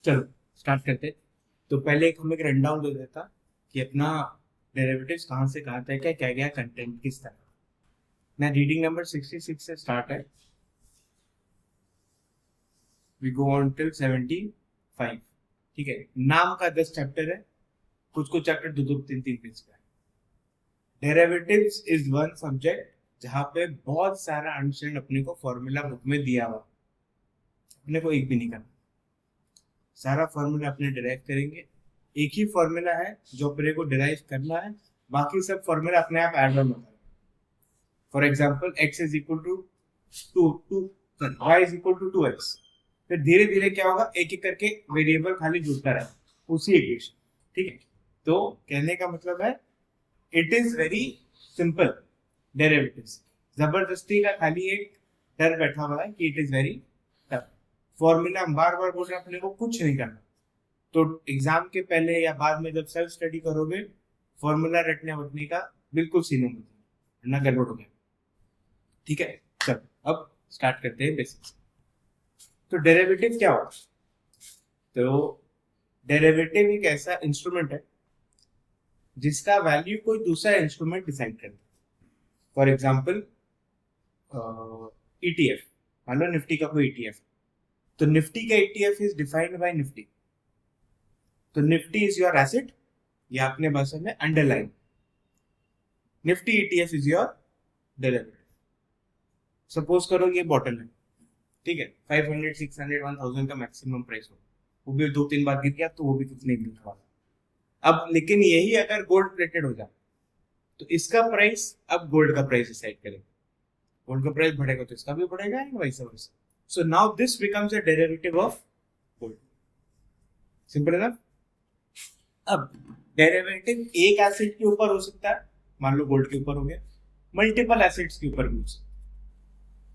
चलो स्टार्ट करते हैं। तो पहले हम एक रन डाउन दे देता कि अपना डेरिवेटिव्स कहाँ से कहाँ तक है, क्या क्या कंटेंट किस तरह। मैं रीडिंग नंबर 66 से स्टार्ट है, वी गो ऑन टिल 75। ठीक है, नाम का 10 चैप्टर है, कुछ कुछ चैप्टर दो दो तीन तीन पेज का है। डेरिवेटिव्स इज वन सब्जेक्ट जहाँ पे बहुत सारा अंडरस्टैंड अपने को फॉर्मूला बुक में दिया हुआ, अपने को एक भी नहीं करना, सारा फॉर्मूला अपने डिराइव करेंगे। एक ही फॉर्मूला है जो अपने को डिराइव करना है, बाकी सब फॉर्मूला अपने आप ऐड ऑन होता है। For example x is equal to two two y is equal to 2x। फिर धीरे धीरे क्या होगा, एक एक करके वेरिएबल खाली जुड़ता रहे उसी इक्वेशन। ठीक है, तो कहने का मतलब है it is very simple derivatives. जबरदस्ती का खाली एक डर बैठा हुआ है कि it is very tough. Formula बार बार बोल रहे हैं, अपने को कुछ नहीं करना। तो एग्जाम के पहले या बाद में जब सेल्फ स्टडी करोगे, फॉर्मूला रटने वटने का बिल्कुल सीने मत, वरना गड़बड़ हो गया। ठीक है, चलो अब स्टार्ट करते हैं बेसिक्स। तो डेरिवेटिव क्या होता है? तो डेरिवेटिव एक ऐसा इंस्ट्रूमेंट है जिसका वैल्यू कोई दूसरा इंस्ट्रूमेंट डिसाइड करता है। फॉर एग्जाम्पल ईटीएफ, मान लो निफ्टी का कोई ईटीएफ, तो निफ्टी का ETF is defined by Nifty. तो निफ्टी इज योर एसेट, या अपने भाषा में underline. Nifty ETF is your derivative. Suppose करो ये बॉटल है, ठीक है, 500 600 1000 का मैक्सिमम प्राइस हो, वो भी दो तीन बार गिर गया तो वो भी कुछ नहीं मिल रहा। अब लेकिन यही अगर गोल्ड प्लेटेड हो जाए तो इसका प्राइस अब गोल्ड का प्राइस डिसाइड करेगा। गोल्ड का प्राइस बढ़ेगा तो इसका भी बढ़ेगा and vice versa. So now this becomes a derivative of gold. Simple enough. अब डेरिवेटिव एक एसेट के ऊपर हो सकता है, मान लो गोल्ड के ऊपर हो गया, मल्टीपल एसेट्स के ऊपर भी हो सकता है।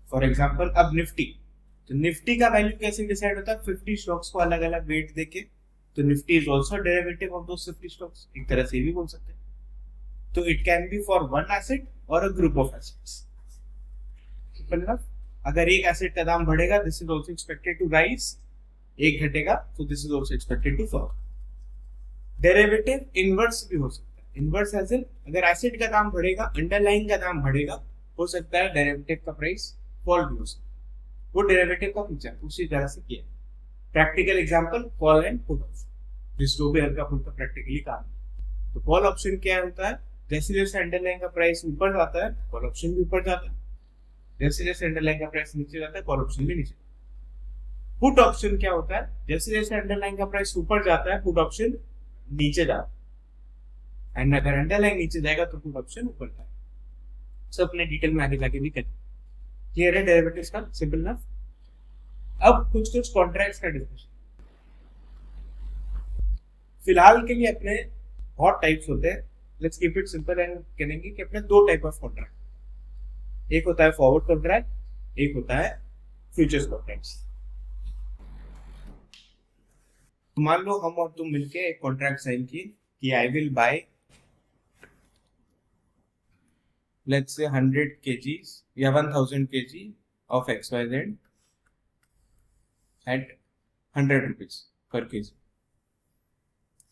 फॉर एग्जांपल अब निफ्टी, तो निफ्टी का वैल्यू कैसे डिसाइड होता है? 50 स्टॉक्स को अलग अलग वेट देके। तो Nifty is also derivative of those 50 stocks, एक तरह से भी बोल सकते हैं। तो it can be for one asset और a group of assets. Simple enough. अगर एक एसेट का दाम बढ़ेगा, this is also expected to rise. एक घटेगा तो this is also expected to fall. Derivative inverse भी हो सकता है। इनवर्स एज इन, अगर एसेट का दाम बढ़ेगा, अंडरलाइन का दाम बढ़ेगा, हो सकता है डेरिवेटिव का प्राइस फॉल भी हो सकता है। वो डेरिवेटिव का फीचर उसी तरह से किया। Practical example, call and put option, जिस जो भी हल्का फुल्का प्रैक्टिकली काम। तो कॉल ऑप्शन क्या होता है? जैसे जैसे अंडरलाइन का प्राइस ऊपर जाता है, कॉल ऑप्शन भी ऊपर जाता है। जैसे जैसे अंडरलाइन का प्राइस नीचे जाता है, कॉल ऑप्शन भी नीचे। पुट ऑप्शन क्या होता है? जैसे जैसे अंडरलाइन का प्राइस ऊपर जाता है, पुट ऑप्शन नीचे जाता है। एंड अगर अंडरलाइन नीचे जाएगा तो पुट ऑप्शन ऊपर जाएगा। सब अपने डिटेल में आगे जाके भी करें। क्लियर है डेरिवेटिव्स का? सिंपल ना। अब कुछ कुछ कॉन्ट्रैक्ट्स का डिस्कशन। फिलहाल के लिए अपने बहुत टाइप्स होते हैं, let's keep it simple and कहेंगे कि अपने दो टाइप ऑफ कॉन्ट्रैक्ट। एक होता है फॉरवर्ड कॉन्ट्रैक्ट, एक होता है फ्यूचर्स कॉन्ट्रैक्ट्स। मान लो हम और तुम मिलके एक कॉन्ट्रैक्ट साइन किए कि I will buy let's say 100 kgs या 1000 kg of XYZ at 100 rupees per kg।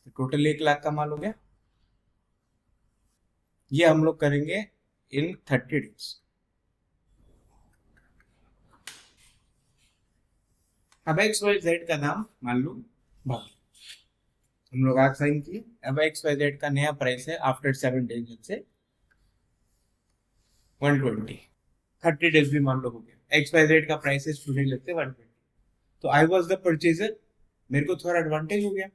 Total 1 lakh का माल हो गया। ये हम लोग करेंगे इन 30 days। अब XYZ का दाम मान लो भाग, हम लोग आज साइन किए। अब XYZ का नया प्राइस है आफ्टर 7 days से 120। 30 days भी मान लो हो गया। XYZ का प्राइस है स्टूडेंट लेते 120। तो आई वॉज द परचेजर, मेरे को थोड़ा एडवांटेज हो गया,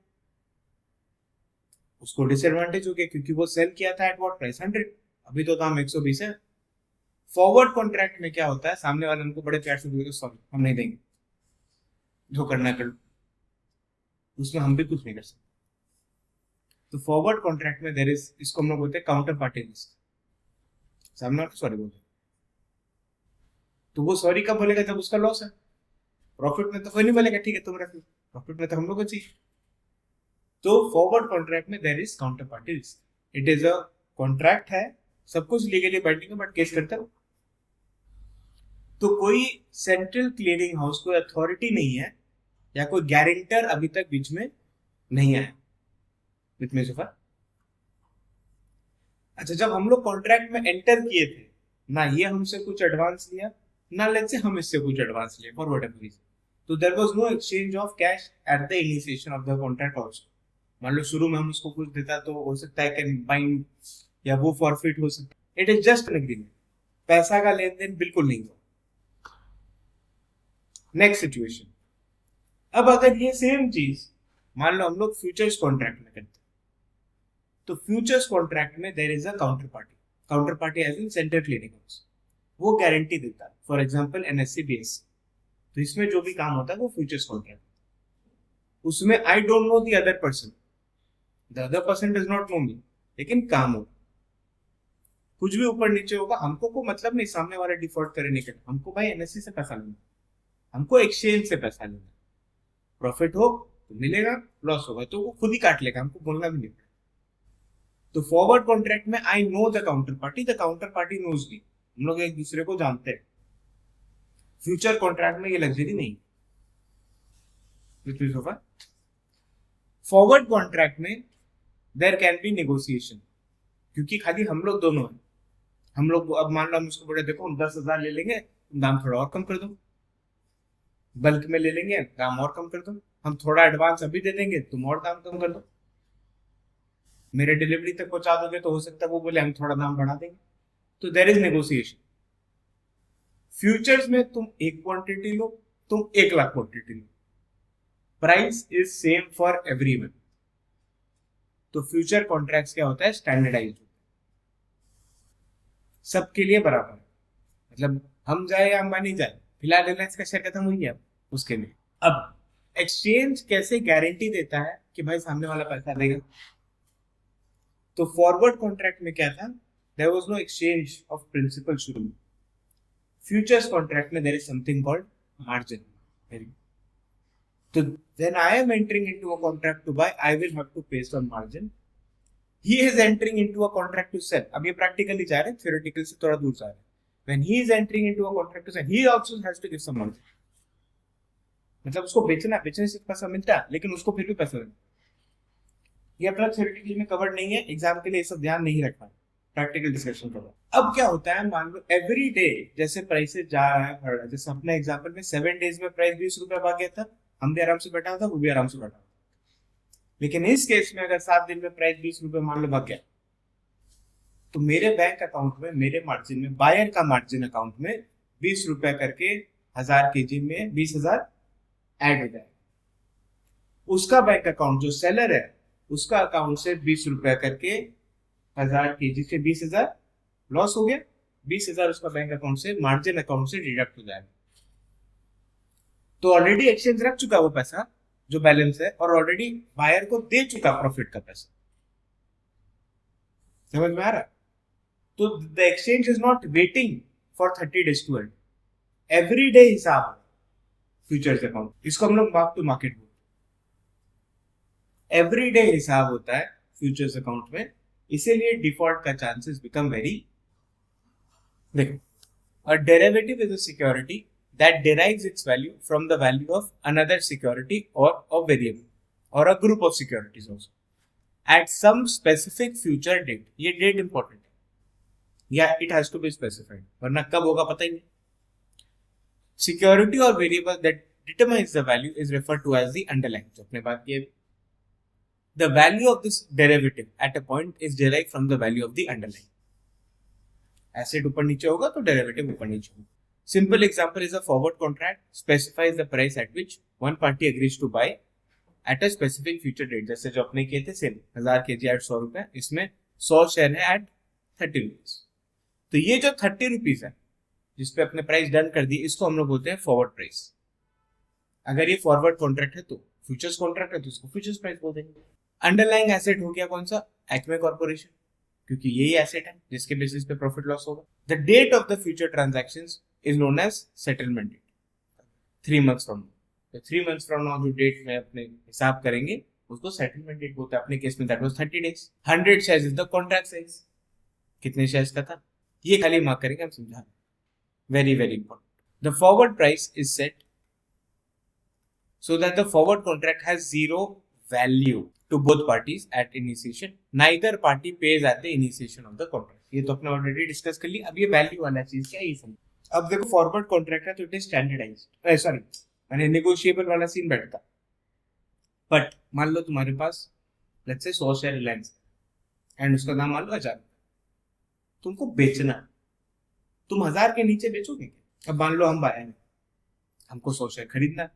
उसको डिसएडवांटेज हो गया क्योंकि वो सेल किया था एट व्हाट प्राइस? 100। अभी तो दाम 120 है। फॉरवर्ड कॉन्ट्रैक्ट में क्या होता है? सामने वाले हमको बड़े प्यार से बोलेंगे सॉरी हम नहीं देंगे, जो करना कर, उसमें हम भी कुछ नहीं कर सकते। तो फॉरवर्ड कॉन्ट्रैक्ट में देयर इज, इसको हम लोग बोलते हैं काउंटर पार्टी रिस्क। सामने वाले सॉरी बोलते, तो वो सॉरी कब बोलेगा? जब उसका लॉस है। प्रॉफिट में तो कोई नहीं बोलेगा ठीक है तुम रख लो, प्रॉफिट में तो हम लोग को चाहिए। तो फॉरवर्ड कॉन्ट्रैक्ट में there is counter party risk. It is a contract है, सब कुछ लीगली बाइंडिंग है, बट केस करते हो। तो कोई सेंट्रल क्लियरिंग हाउस, कोई अथॉरिटी नहीं है या कोई गारंटर अभी तक बीच में नहीं आया। विथ मी सफर। अच्छा, जब हम लोग कॉन्ट्रैक्ट में एंटर किए थे, ना ये हमसे कुछ एडवांस लिया, ना लेट्स से हम इससे कुछ एडवांस लिए फॉर व्हाटएवर रीजन, तो there was no exchange of cash at the initiation of the contract also. मान लो शुरू में हम उसको कुछ देता तो हो सकता है कैन बाइंड या वो फॉरफिट हो सकता है। It is just an agreement, पैसा का लेन देन बिल्कुल नहीं हुआ। नेक्स्ट सिचुएशन, अब अगर ये सेम चीज मान लो हम लोग फ्यूचर्स कॉन्ट्रैक्ट में करते हैं, तो फ्यूचर्स कॉन्ट्रैक्ट में there is a counter party. Counter party as in center clearing house, वो गारंटी देता है, फॉर एग्जांपल एनएससी बीएससी। तो इसमें जो भी काम होता है वो फ्यूचर्स कॉन्ट्रैक्ट, उसमें I don't know the other person, the other person does not know me, लेकिन काम होगा। कुछ भी ऊपर नीचे होगा, हमको को मतलब नहीं सामने वाला डिफॉल्ट करे नहीं करना, हमको भाई एनएससी से पैसा लेना, हमको एक्सचेंज से पैसा लेना। प्रॉफिट हो तो मिलेगा, लॉस होगा तो वो खुद ही काट लेगा, हमको बोलना भी नहीं। तो फॉरवर्ड कॉन्ट्रैक्ट में I know the counter party knows me, हम लोग एक दूसरे को जानते हैं। फ्यूचर कॉन्ट्रैक्ट में ये लग्जरी नहीं। फॉरवर्ड कॉन्ट्रैक्ट में देयर कैन बी नेगोशिएशन, क्योंकि खाली हम लोग दोनों हैं। हम लोग अब मान लो हम उसको बोले देखो हम 10,000 ले लेंगे, तुम दाम थोड़ा और कम कर दो, बल्क में ले लेंगे दाम और कम कर दो, हम थोड़ा एडवांस अभी दे देंगे तुम और दाम कम कर दो, मेरे डिलीवरी तक पहुंचा दोगे तो हो सकता है वो बोले हम थोड़ा दाम बढ़ा देंगे। तो देयर इज नेगोशिएशन। फ्यूचर्स में तुम एक क्वांटिटी लो, तुम 1,00,000 quantity low, price is same for everyone. तो फ्यूचर कॉन्ट्रैक्ट्स क्या होता है, स्टैंडर्डाइज्ड, सबके लिए बराबर। मतलब हम जाए या अंबानी जाए, फिलहाल रिलायंस का शेयर खत्म हुई है उसके लिए। अब एक्सचेंज कैसे गारंटी देता है कि भाई सामने वाला पैसा देगा। तो फॉरवर्ड कॉन्ट्रैक्ट में क्या था, there was no exchange of principal शुरू में। फ्यूचर्स कॉन्ट्रैक्ट में there is something called margin. तो when I am entering into a contract to buy, I will have to pay some margin. He is entering into a contract to sell. अब ये practically जा रहे हैं, theoretical से थोड़ा दूर जा रहे हैं। When he is entering into a contract to sell, he also has to give some margin. मतलब उसको बेचने से पैसा मिलता है, लेकिन उसको फिर भी पैसा देना। ये अपना theoretical में कवर नहीं है, एग्जाम के लिए ये सब ध्यान नहीं रखना, प्रैक्टिकल डिस्कशन करो। अब क्या होता है, मान लो एवरी डे जैसे प्राइसेस जा रहा है बढ़ रहा है, जैसे अपने एग्जाम्पल में 7 डेज में प्राइस 20 रुपए भाग गया था, हम भी आराम से बैठा था, वो भी आराम से बैठा था। लेकिन इस केस में अगर 7 दिन में प्राइस 20 रुपए मान लो भाग गया, तो मेरे बैंक अकाउंट में, मेरे मार्जिन में, बायर का मार्जिन अकाउंट में 20 रुपए करके 1000 केजी में 20,000 ऐड हो जाएगा। उसका बैंक अकाउंट जो सेलर है उसका अकाउंट से 20 रुपए करके 1000 केजी से 20,000 लॉस हो गया, 20,000 उसका बैंक अकाउंट से, मार्जिन अकाउंट से डिडक्ट हो जाएगा। तो ऑलरेडी एक्सचेंज रख चुका वो पैसा जो बैलेंस है, और ऑलरेडी बायर को दे चुका प्रॉफिट का पैसा। समझ में आ रहा है? तो the exchange is not waiting for 30 days to end, every day हिसाब है फ्यूचर्स अकाउंट, इसको हम लोग मार्क टू मार्केट बोलते हैं। एवरी डे हिसाब होता है फ्यूचर्स अकाउंट में, इसीलिए डिफॉल्ट का चांसेस बिकम वेरी। देखो, a derivative is a security that derives its value from the value of another security or a variable or a group of securities also at some specific future date. ये date important है, या it has to be specified, वरना कब होगा पता ही नहीं। Security or variable that determines the value is referred to as the underlying. जो अपने बात किए, the value of this derivative at a point is derived from the value of the underlying. Asset ऊपर नीचे होगा तो derivative ऊपर नीचे होगा। Simple example is a forward contract specifies the price at which one party agrees to buy at a specific future date. जैसे जो अपने किए थे सेल 1000 केजी एट 100 रुपए, इसमें 100 शेयर है एट 30 रुपीज। तो ये जो 30 रुपीज है जिसपे अपने प्राइस डन कर दी, इसको हम लोग बोलते हैं फॉरवर्ड प्राइस। अगर ये फॉरवर्ड कॉन्ट्रैक्ट है तो फ्यूचर्स कॉन्ट्रैक्ट है तो इसको फ्यूचर्स प्राइस बोल देंगे। अंडरलाइंग एसेट हो गया कौन सा, एक्मे कॉर्पोरेशन, क्योंकि यही एसेट है जिसके बेसिस पे प्रॉफिट लॉस होगा। The date of the future transactions is known as settlement date, 3 months from now. तो 3 months from now जो डेट में अपने हिसाब करेंगे उसको सेटलमेंट डेट बोलते हैं। अपने केस में that was 30 days। 100 shares is the contract size. कितने शेयर्स का था ये खाली मार्क करेंगे, हम समझा, very very important. The forward price is set so that the forward contract has zero value to both parties at initiation. Neither party pays at the initiation of the contract. ये तो अपने already discuss कर लिया. अब ये value वाला चीज क्या है ये समझ. अब देखो फॉरवर्ड कॉन्ट्रैक्ट है तो इट इज स्टैंडर्डाइज्ड, सॉरी मैंने नेगोशिएबल वाला सीन बैठता. बट मान लो तुम्हारे पास let's say 100 share Reliance and उसका दाम मान लो 1000, तुमको बेचना, तुम 1000 के नीचे बेचोगे क्या? अब मान लो हम बायर हैं, हमको 100 शेयर खरीदना है,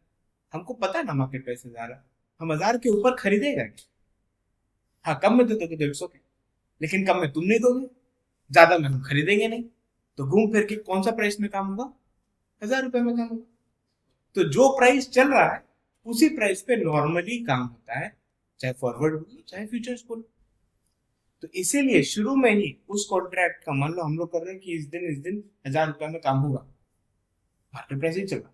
हमको पता है ना मार्केट प्राइस 1000 है, हम 1000 के ऊपर खरीदेगा क्या? हाँ कम में तो दोगे 150 के, लेकिन कम में तुम नहीं दोगे, ज्यादा में हम खरीदेंगे नहीं, तो घूम फिर के कौन सा प्राइस में काम होगा? 1000 रुपए में काम होगा. तो जो प्राइस चल रहा है उसी प्राइस पे नॉर्मली काम होता है, चाहे फॉरवर्ड बोलो चाहे फ्यूचर्स बोलो. तो इसीलिए शुरू में ही उस कॉन्ट्रैक्ट का मान लो हम लोग कर रहे हैं कि इस दिन 1000 रुपए में काम होगा, मार्केट प्राइस ही चल रहा,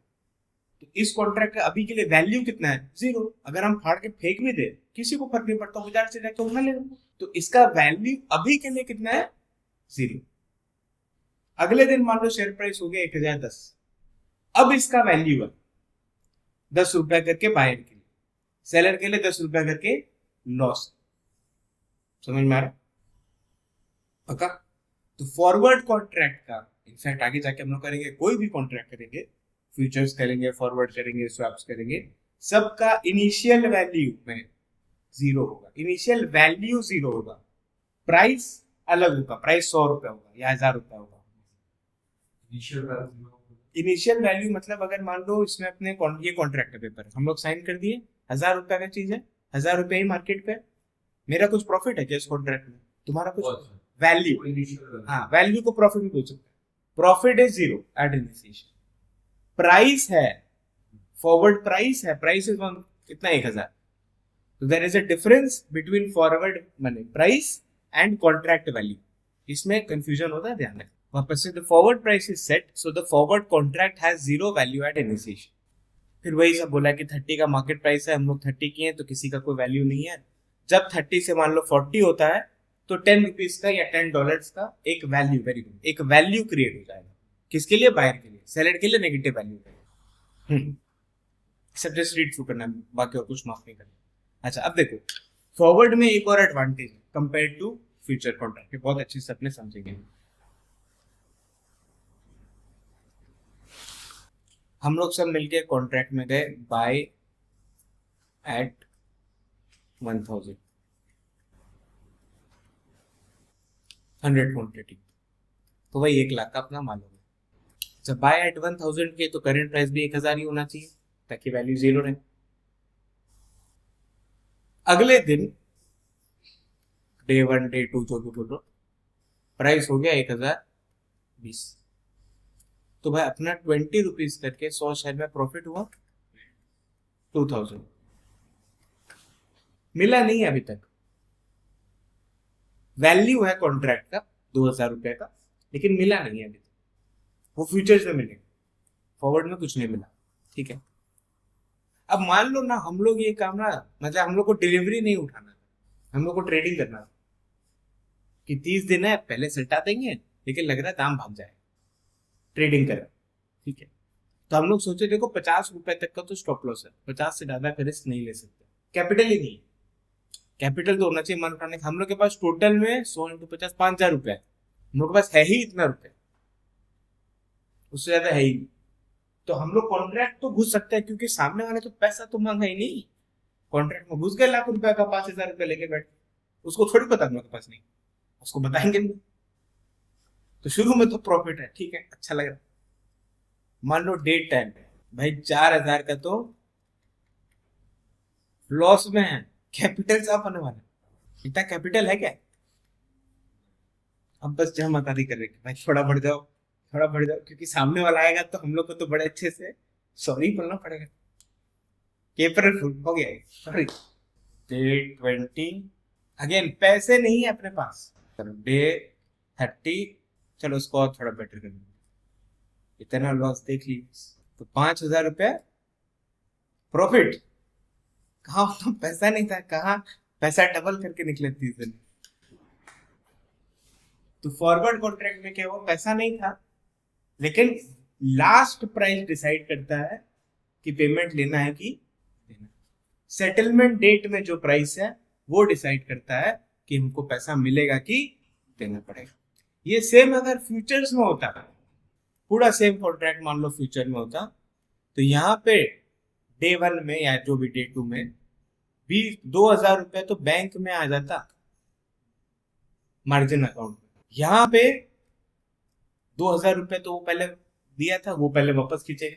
तो इस कॉन्ट्रैक्ट का अभी के लिए वैल्यू कितना है? 0. अगर हम फाड़ के फेंक भी दे किसी को फर्क नहीं पड़ता, बाजार से जाके उठा ले. तो इसका वैल्यू अभी के लिए कितना है? 0. अगले दिन मान लो शेयर प्राइस हो गया 1010, अब इसका वैल्यू है 10 रुपया करके बायर के लिए, सेलर के लिए 10 रुपया करके लॉस. समझ में आ रहा? पक्का? तो फॉरवर्ड कॉन्ट्रैक्ट का इनफैक्ट आगे जाके हम लोग करेंगे, कोई भी कॉन्ट्रैक्ट करेंगे, फ्यूचर्स करेंगे, फॉरवर्ड करेंगे, स्वैप्स करेंगे, सबका इनिशियल वैल्यू में 0 होगा. इनिशियल वैल्यू 0 होगा, प्राइस अलग होगा, प्राइस 100 रुपया होगा या 1000 रुपया होगा. इनिशियल वैल्यू मतलब अगर मान लो इसमें अपने ये कॉन्ट्रैक्ट पेपर हम लोग साइन कर दिए, 1000 रुपया का चीज है, 1000 रुपया ही मार्केट पे, मेरा कुछ प्रॉफिट है क्या इस कॉन्ट्रैक्ट में? तुम्हारा कुछ वैल्यू, हाँ वैल्यू को प्रॉफिट भी बोल सकते हैं. Profit is 0 at initiation. Price है, फॉरवर्ड प्राइस है, प्राइस इज कितना? 1000. तो there is a difference between forward money price and contract value. इसमें कंफ्यूजन होता है, ध्यान रखना. वापस से the forward price is set, so the forward contract has 0 value at initiation. फिर वही सब बोला कि 30 का मार्केट प्राइस है, हम लोग 30 किए हैं तो किसी का कोई वैल्यू नहीं है. जब 30 से मान लो 40 होता है तो 10 रुपीज का या $10 का एक वैल्यू, वेरी गुड, एक वैल्यू क्रिएट हो जाएगा. किसके लिए? बायर के लिए. सेलर के लिए नेगेटिव वैल्यू. सब जस्ट रीड थ्रू करना, बाकी और कुछ माफ नहीं करना. अच्छा अब देखो फॉरवर्ड में एक और advantage compare to future contract, बहुत अच्छे से अपने समझेंगे. हम लोग सब मिलके कॉन्ट्रैक्ट में गए, बाय एट 1000 100 क्वांटिटी, तो वही 1 लाख का अपना माल होगा. जब बाय एट 1000 के तो करेंट प्राइस भी 1000 ही होना चाहिए ताकि वैल्यू 0 रहे. अगले दिन डे 1 डे 2 जो भी बोलो, प्राइस हो गया 1020, तो भाई अपना 20 रुपीज करके 100 शेयर में प्रॉफिट हुआ 2000. मिला नहीं अभी तक, वैल्यू है कॉन्ट्रैक्ट का 2000 रुपए का, लेकिन मिला नहीं है अभी तक. वो फ्यूचर्स में मिलेगा, फॉरवर्ड में कुछ नहीं मिला. ठीक है. अब मान लो ना हम लोग ये काम ना, मतलब हम लोग को डिलीवरी नहीं उठाना, हम लोग को ट्रेडिंग करना कि 30 दिन है पहले सटा देंगे, लेकिन लग रहा है दाम भाग जाए, ट्रेडिंग करें. ठीक है. तो हम लोग सोचे देखो 50 रुपए तक का तो स्टॉप लॉस है, 50 से ज्यादा का रिस्क नहीं ले सकते, कैपिटल ही नहीं. कैपिटल तो होना चाहिए मान उठाने का. हम लोग के पास टोटल में 100 × 50 5000 रुपए है, हम लोग के पास है ही इतना रुपए, उससे ज्यादा है ही. तो हम लोग कॉन्ट्रैक्ट तो घुस सकते हैं क्योंकि सामने वाले तो पैसा तो मांगा ही नहीं. कॉन्ट्रैक्ट में घुस गए लाख रुपए का, 5000 रुपए लेके बैठ, उसको थोड़ी पता हम लोग के पास नहीं, उसको बताएंगे नहीं. तो शुरू में तो प्रॉफिट है, ठीक है, अच्छा लग रहा. मान लो डे 10 भाई 4000 का तो लॉस में है, कैपिटल साफ होने वाला. इतना कैपिटल है क्या? अब बस जमाकारी कर रहे भाई थोड़ा बढ़ जाओ, थोड़ा बढ़ जाओ, क्योंकि सामने वाला आएगा तो हम लोग को तो बड़े अच्छे से सॉरी बोलना पड़ेगा. केपर फुल हो गया, सॉरी. डे 20 अगेन पैसे नहीं है अपने पास. डे 30 चलो उसको और थोड़ा बेटर कर, इतना लॉस देख ली तो 5000 रुपये प्रॉफिट. कहा तो पैसा नहीं था, कहा पैसा डबल करके निकले 30 दिन. तो फॉरवर्ड कॉन्ट्रैक्ट में क्या हुआ, पैसा नहीं था, लेकिन लास्ट प्राइस डिसाइड करता है कि पेमेंट लेना है कि सेटलमेंट डेट में जो प्राइस है वो डिसाइड करता है कि हमको पैसा मिलेगा कि देना पड़ेगा। ये सेम अगर फ्यूचर्स में होता, पूरा सेम कॉन्ट्रैक्ट मान लो फ्यूचर में होता, तो यहाँ पे डे 1 में या जो भी डे 2 में भी 2,000 रुपया तो बैंक में आ जाता मार्जिन अकाउंट में। यहाँ पे 2,000 रुपये तो वो पहले दिया था, वो पहले वापस खींचेगा,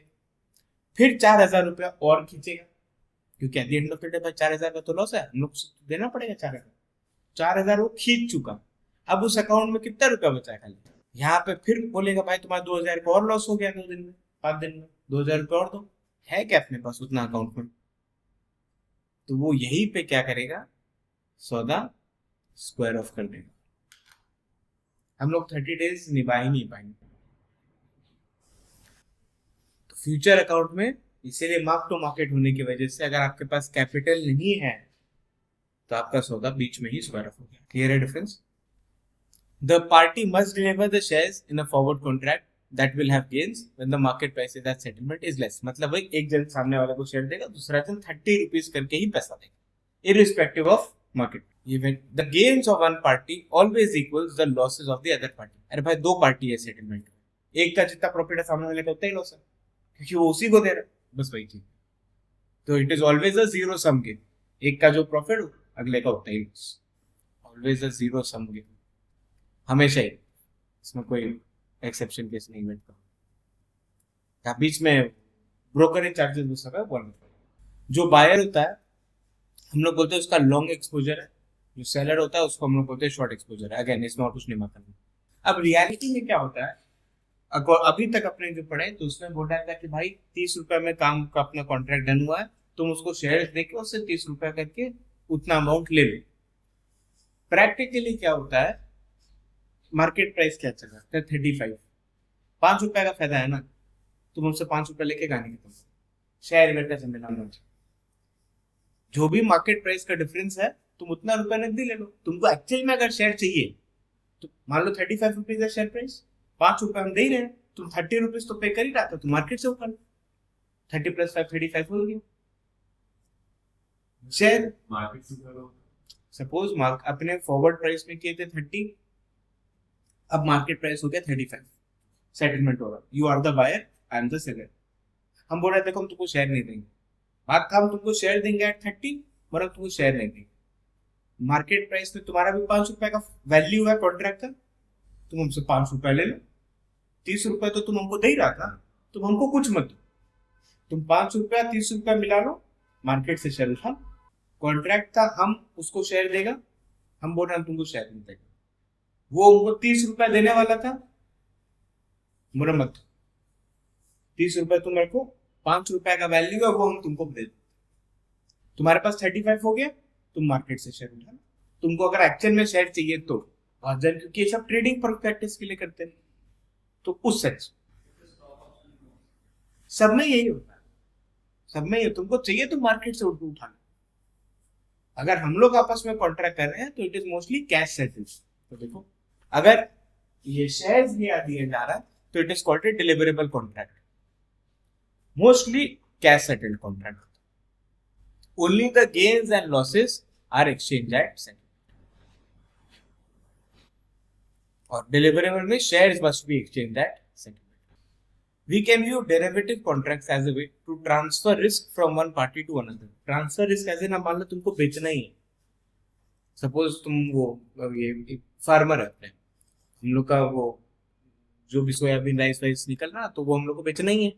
फिर 4,000 रुपया और खींचेगा, क्योंकि at the end of the day भाई 4,000 का तो लॉस है, हम लोग को देना पड़ेगा 4,000। 4,000 वो खींच चुका, अब उस अकाउंट में कितना रुपया बचा है खाली। यहाँ पे फिर बोलेगा भाई तुम्हारा 2,000 का और लॉस हो गया 2 दिन में, 5 दिन में, 2,000 रुपये और दो, है क्या अपने पास उतना अकाउंट में? तो वो यही पे क्या करेगा, सौदा स्क्वायर ऑफ कर देगा। हम लोग 30 डेज निभा ही नहीं पाएंगे। तो फ्यूचर अकाउंट में इसीलिए मार्क टू मार्केट होने की वजह से अगर आपके पास कैपिटल नहीं है तो आपका सौदा बीच में ही स्क्वायर ऑफ हो गया। क्लियर है difference? The party must deliver the shares in a forward contract that will have gains when the market price at settlement is less. मतलब भाई एक जन सामने वाले को शेयर देगा, दूसरा जन 30 रुपीज करके ही पैसा देगा irrespective of market. Even the gains of one party always equals the losses of the other party। अरे भाई 2 पार्टी है सेटलमेंट में, एक का जितना प्रॉफिट है सामने वाले का उतना ही लॉस है, क्योंकि वो उसी को दे रहा है, बस वही चीज। तो it is always a zero sum game, एक का जो प्रॉफिट हो अगले का उतना ही loss, always a zero sum game, हमेशा ही। इसमें कोई एक्सेप्शन केस नहीं बैठता। बीच में ब्रोकरेज चार्जेस हो सकता है। जो बायर होता है हम लोग बोलते हैं उसका लॉन्ग एक्सपोजर है, जो सेलर होता है उसको हम लोग बोलते हैं शॉर्ट एक्सपोजर है। अगेन इसमें और कुछ नहीं मानता। अब रियलिटी में क्या होता है, अभी तक अपने जो पढ़े तो उसमें बोला था कि भाई 30 रुपए में काम का अपना कॉन्ट्रैक्ट डन हुआ है, तुम उसको शेयर देके उससे 30 रुपए करके उतना अमाउंट ले लो। प्रैक्टिकली क्या होता है, मार्केट प्राइस क्या चल रहा है 35, 5 रुपए का फायदा है ना, तुम उससे 5 रुपए लेके गाने के तुम शेयर करके जमीन, जो भी मार्केट प्राइस का डिफरेंस है तुम उतना रुपया नकदी ले लो। तुमको एक्चुअल में अगर शेयर चाहिए तो मान लो 35 रुपीज है शेयर प्राइस, 5 रुपए हम दे ही रहे हैं, तुम 30 रुपीज तो पे कर ही रहा था, तुम मार्केट से उठा लो, 30 + 5 35 हो गया शेयर। मार्केट से सपोज अपने फॉरवर्ड प्राइस में किए थे 30, अब मार्केट प्राइस हो गया 35, सेटलमेंट हो रहा, you are the buyer, I am the seller. हम बोल रहे देखो हम तुमको शेयर नहीं देंगे, बात था हम तुमको शेयर देंगे एट 30, मगर तुमको शेयर नहीं देंगे। मार्केट प्राइस में तुम्हारा भी 5 रुपए का वैल्यू है कॉन्ट्रैक्ट का, तुम हमसे 5 रुपए ले लो, 30 रुपए तो तुम हमको दे ही रहा था, तुम हमको कुछ मत दो, तुम 5 रुपया 30 रुपया मिला लो, मार्केट से शेयर उठा। कॉन्ट्रैक्ट था हम उसको शेयर देगा, हम बोल रहे हैं तुमको शेयर नहीं देगा, वो हमको 30 रुपया देने वाला था, बोला मत 30 रुपए तुम मेरे को, 5 रुपए का वैल्यू है वो हम तुमको दे दो, तुम्हारे पास 35 हो गया, तुम मार्केट से शेयर उठाना। तुमको अगर एक्चुअल में शेयर चाहिए तो क्योंकि ये सब ट्रेडिंग प्रैक्टिस के लिए करते हैं, तो उस सेंस सब में यही होता है, सब में तुमको चाहिए तो मार्केट से उठाना। अगर हम लोग आपस में कॉन्ट्रैक्ट कर रहे हैं तो it is mostly cash settled. तो देखो अगर ये शेयर्स दिया जा रहा है तो it is called a deliverable contract, mostly cash settled contract. Only the gains and losses are exchanged at settlement. Or deliverable में shares must be exchanged at settlement. We can view derivative contracts as a way to transfer risk from one party to another. Transfer risk ऐसे ना मान लो तुमको बेचना ही है, suppose तुम वो ये फार्मर है अपने, हम लोग का वो जो भी सोयाबीन राइस वाइस निकल रहा तो वो हम लोग को बेचना ही है,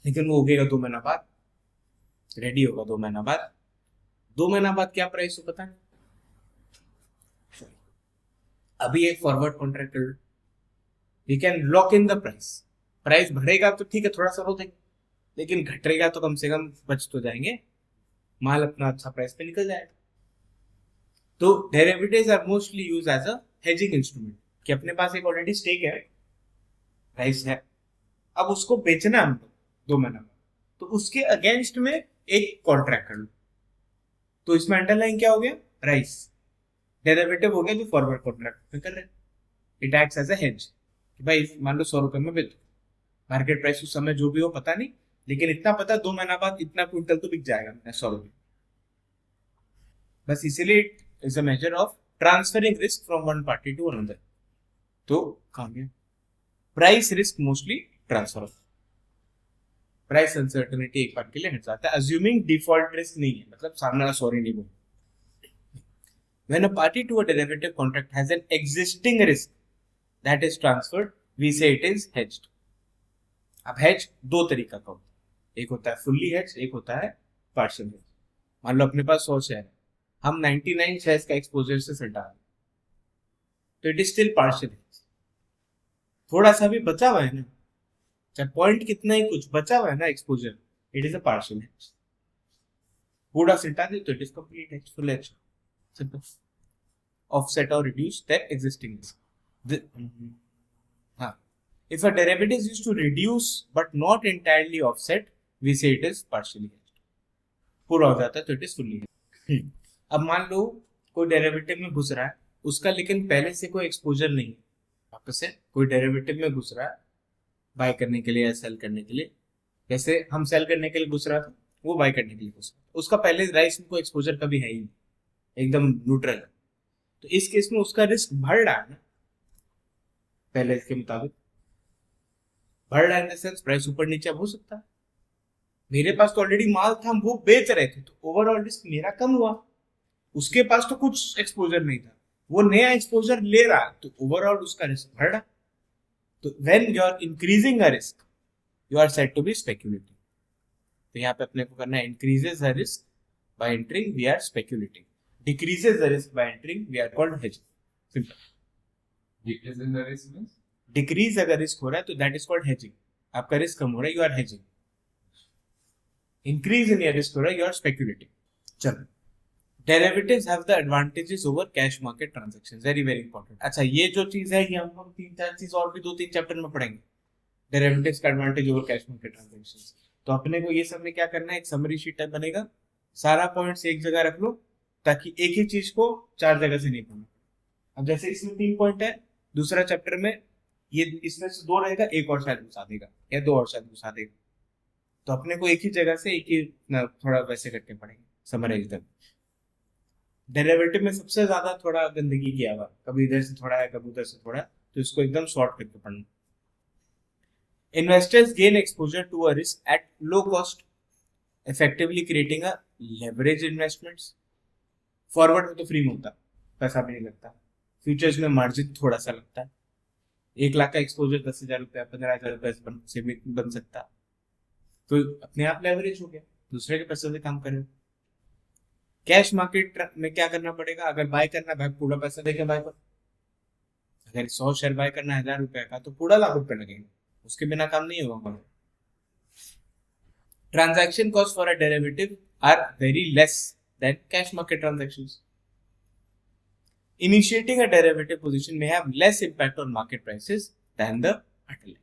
लेकिन वो उगेगा 2 महीना बाद, रेडी होगा 2 महीना बाद। 2 महीना बाद क्या प्राइस हो पता नहीं, अभी एक forward contract we can lock in the price. Price बढ़ेगा तो ठीक है थोड़ा सा रो देंगे, लेकिन घटेगा तो कम से कम बच तो जाएंगे, माल अपना अच्छा प्राइस पे निकल जाएगा। तो derivatives are mostly use as a hedging instrument, कि अपने पास एक ऑलरेडी स्टेक है, प्राइस है, अब उसको बेचना हम लोग 2 महीना, तो उसके अगेंस्ट में एक कॉन्ट्रैक्ट कर लो, तो इसमें अंडरलाइन क्या हो गया, प्राइस, डेरिवेटिव हो गया जो फॉरवर्ड कॉन्ट्रैक्ट में कर रहे हैं। It acts as a hedge कि भाई मान लो 100 रुपए में बेचो, मार्केट प्राइस उस समय जो भी हो पता नहीं, लेकिन इतना पता 2 महीना बाद इतना क्विंटल तो बिक जाएगा 100 रुपये। बस इसीलिए it is a major of transferring risk from one party to another. तो कहाँ गया price risk, mostly transfer of price uncertainty एक बार के लिए हट जाता है, अज्यूमिंग डिफॉल्ट रिस्क नहीं है, मतलब सामने वाला सॉरी नहीं बोल। When a party to a derivative contract has an existing risk that is transferred, we say it is hedged. अब hedge दो तरीका का होता है, एक होता है fully hedged, एक होता है partial hedged। मान लो अपने पास 100 शेयर है, हम 99 शेयर्स का एक्सपोजर से हटा रहे तो it is still partial hedged। थोड़ा सा भी बचा हुआ है ना, चाहे पॉइंट कितना ही कुछ बचा हुआ है ना exposure, it is a partial hedge। पूरा सिटा दे तो it is complete hedge, full hedge। Simple. Offset or reduce their existing risk. If a derivative is used to reduce but not entirely offset, we say it is partially hedged. पूरा हो जाता है तो it is fully hedged. अब मान लो कोई derivative में घुस रहा है, उसका लेकिन पहले से कोई एक्सपोजर नहीं है, वापस से कोई डेरिवेटिव में घुस रहा है बाय करने के लिए या सेल करने के लिए। जैसे हम सेल करने के लिए घुस रहा था, वो बाय करने के लिए घुस रहा था, उसका पहले राइस में कोई एक्सपोजर कभी है ही नहीं, एकदम न्यूट्रल है। तो इस केस में उसका रिस्क बढ़ रहा है ना, पहले इसके मुताबिक बढ़ रहा है, इन द सेंस प्राइस ऊपर नीचे हो सकता है। मेरे पास तो ऑलरेडी माल था, हम वो बेच रहे थे, तो ओवरऑल रिस्क मेरा कम हुआ। उसके पास तो कुछ एक्सपोजर नहीं था, वो नया एक्सपोजर ले रहा, तो ओवरऑल उसका रिस्क बढ़ रहा। तो when you are increasing a risk, you are said to be speculating. तो यहाँ पे अपने को करना है increases the risk by entering, we are speculating. Decreases the risk by entering, we are called hedging. Simple. Decreasing the risk means? Decrease अगर risk हो रहा है तो that is called hedging. आपका रिस्क कम हो रहा है, you are hedging. Increase in your risk हो रहा है, you are speculating. चलो, derivatives have the advantages over cash market transactions. Very very important. अच्छा, ये जो चीज है ये हम लोग 3-4 चीज और भी 2-3 चैप्टर में पढ़ेंगे, derivatives का advantage over cash market transactions। तो अपने को ये सब में क्या करना है, एक समरी शीट टाइप बनेगा, सारा पॉइंट्स एक जगह रख लो ताकि एक ही चीज को 4 जगह से नहीं पढ़ना। अब जैसे इसमें 3 पॉइंट है, दूसरा चैप्टर में ये इसमें से 2 रहेगा, एक और शायद घुसा देगा या 2 और शायद घुसा देगा। तो अपने को एक ही जगह से एक ही थोड़ा वैसे करके पढ़ेंगे, समराइज तक। डेरिवेटिव में सबसे ज्यादा थोड़ा गंदगी किया हुआ, कभी इधर से थोड़ा है कभी उधर से थोड़ा, तो इसको एकदम शॉर्ट करके पढ़ना। Investors gain exposure to a risk at low cost, effectively creating a leverage investments. Forward में तो फ्री में होता, पैसा भी नहीं लगता, फ्यूचर्स में मार्जिन थोड़ा सा लगता है। 1 लाख का एक्सपोजर 10,000 रुपया 15,000 रुपये से भी बन सकता, तो अपने आप लेवरेज हो गया, दूसरे के पैसे से काम करे। कैश मार्केट में क्या करना पड़ेगा, अगर बाय करना भाई पूरा पैसा देके बाय कर, अगर 100 शेयर बाय करना 1,000 रुपए का तो पूरा लाख रुपए लगेगा, उसके बिना काम नहीं होगा। Transaction cost for a derivative are very less than cash market transactions. Initiating a derivative position may have less impact on market prices than the underlying,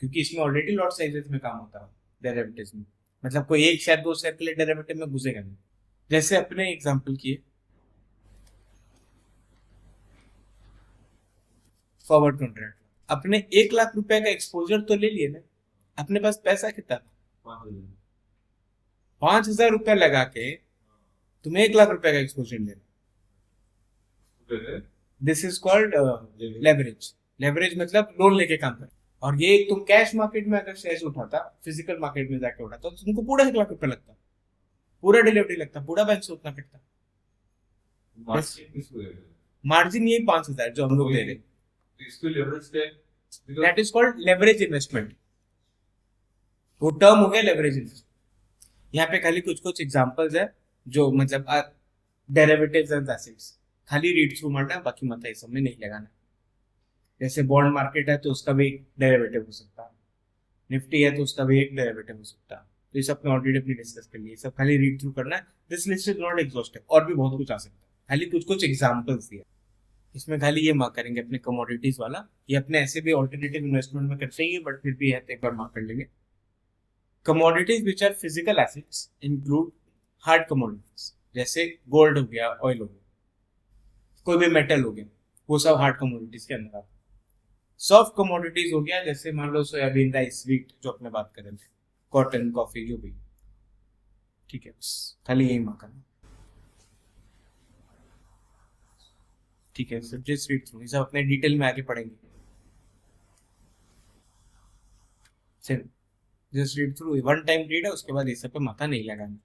क्योंकि इसमें ऑलरेडी लॉट साइजेस में काम होता है डेरिवेटिव्स में, मतलब कोई एक शेयर 2 शेयर के लिए डेरिवेटिव में घुसेगा नहीं। जैसे अपने एग्जांपल किए फॉरवर्ड कॉन्ट्रैक्ट, अपने 1 लाख रुपए का एक्सपोजर तो ले लिए ना, अपने पास पैसा कितना था 5,000 रुपए लगा के तुम्हें 1 लाख रुपए का एक्सपोजर ले, this is called leverage. Leverage मतलब लोन लेके काम कर। और ये तुम कैश मार्केट में अगर शेयर उठाता, फिजिकल मार्केट में जाके उठाता, तो तुमको पूरा 1 लाख रुपए लगता, पूरा डिलीवरी लगता, पूरा बैंक से उतना कटता। मार्जिन यही 5,000 जो हम लोग ले रहे, that is called leverage investment. वो टर्म हो गया लेवरेज इन्वेस्टमेंट। यहाँ पे खाली कुछ कुछ एग्जांपल्स है जो मतलब डेरिवेटिव्स एंड एसेट्स, खाली रीड थ्रू मारना, बाकी मत इस सब में नहीं लगाना। जैसे बॉन्ड मार्केट है तो उसका भी डेरिवेटिव हो सकता है, निफ्टी है तो उसका भी एक डेरिवेटिव हो सकता है। तो ये सब में ऑलरेडी अपनी डिस्कस कर लिए, सब खाली रीड थ्रू करना है। This list is not exhaustive, और भी बहुत कुछ आ सकता है, खाली कुछ कुछ एग्जांपल्स दिया। इसमें खाली ये मार्क करेंगे अपने कमोडिटीज वाला, ये अपने ऐसे भी ऑल्टरनेटिव इन्वेस्टमेंट में करते ही, बट फिर भी है तो एक बार मार्क कर लेंगे। Commodities which are physical assets include hard commodities, जैसे गोल्ड हो गया, ऑयल हो गया, कोई भी मेटल हो गया, वो सब हार्ड कमोडिटीज के अंदर आता है। सॉफ्ट कमोडिटीज हो गया, जैसे मान लो सोयाबीन, राइस, व्हीट जो अपने बात कर रहे थे, कॉटन, कॉफी, जो भी, ठीक है, बस खाली यही मार्क करना, ठीक है। सब जस्ट रीड थ्रू, ये सब अपने डिटेल में आगे पढ़ेंगे, just read through, one time read है, उसके बाद ये सब पे माथा नहीं लगाना।